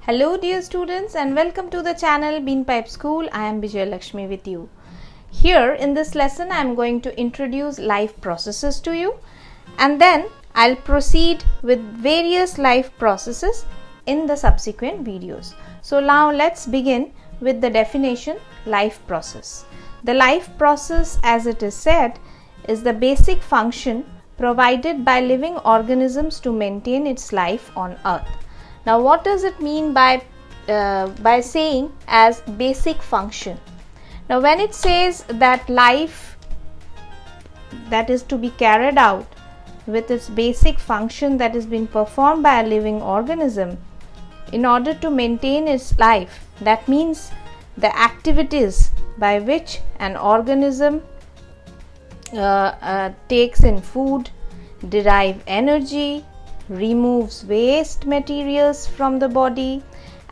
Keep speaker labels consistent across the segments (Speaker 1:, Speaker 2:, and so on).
Speaker 1: Hello dear students and welcome to the channel Binpipe School. I am Bijayalakshmi with you. Here in this lesson I am going to introduce life processes to you and then I'll proceed with various life processes in the subsequent videos. So now let's begin with the definition life process. The life process, as it is said, is the basic function provided by living organisms to maintain its life on earth. Now what does it mean by saying as basic function? Now when it says that life that is to be carried out with its basic function that is being performed by a living organism in order to maintain its life, that means the activities by which an organism takes in food, derive energy, removes waste materials from the body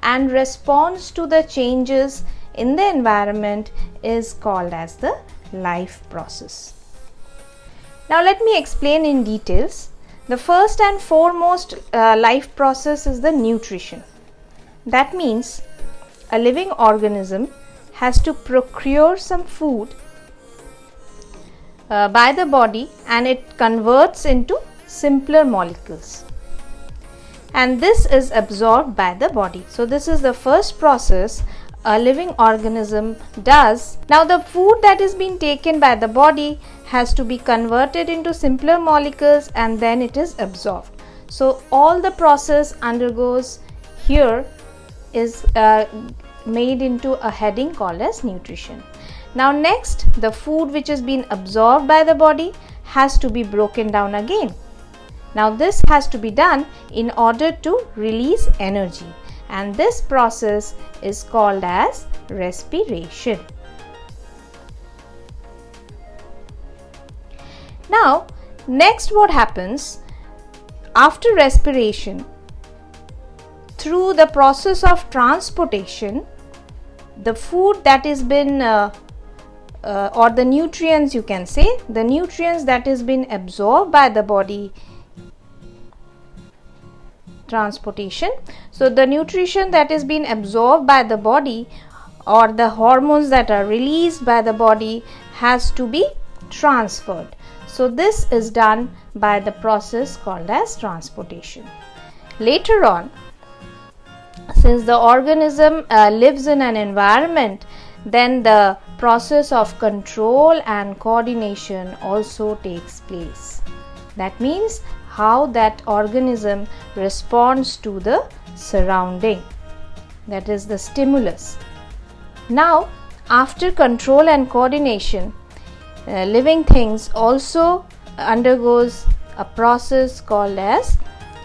Speaker 1: and responds to the changes in the environment is called as the life process. Now let me explain in details. The first and foremost life process is the nutrition. That means a living organism has to procure some food by the body and it converts into simpler molecules and this is absorbed by the body. So this is the first process a living organism does. Now the food that is being taken by the body has to be converted into simpler molecules and then it is absorbed. So all the process undergoes here is made into a heading called as nutrition. Now next, the food which has been absorbed by the body has to be broken down again. Now this has to be done in order to release energy and this process is called as respiration. Now next, what happens after respiration? Through the process of transportation, the food that has been or the nutrients, you can say, the nutrients that has been absorbed by the body, transportation. So the nutrition that is being absorbed by the body or the hormones that are released by the body has to be transferred. So this is done by the process called as transportation. Later on, since the organism lives in an environment, then the process of control and coordination also takes place. That means how that organism responds to the surrounding, that is the stimulus. Now after control and coordination, living things also undergoes a process called as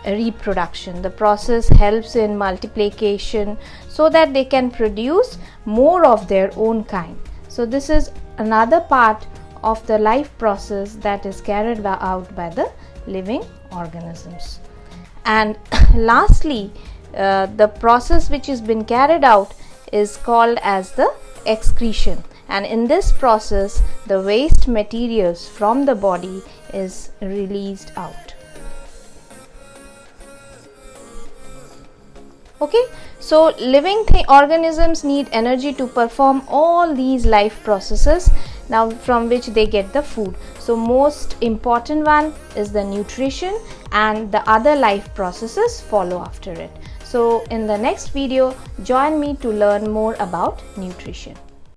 Speaker 1: reproduction. The process helps in multiplication so that they can produce more of their own kind. So this is another part of the life process that is carried out by the living organisms. And lastly, the process which has been carried out is called as the excretion, and in this process the waste materials from the body is released out. Okay, so living organisms need energy to perform all these life processes, now from which they get the food. So most important one is the nutrition and the other life processes follow after it. So in the next video, join me to learn more about nutrition.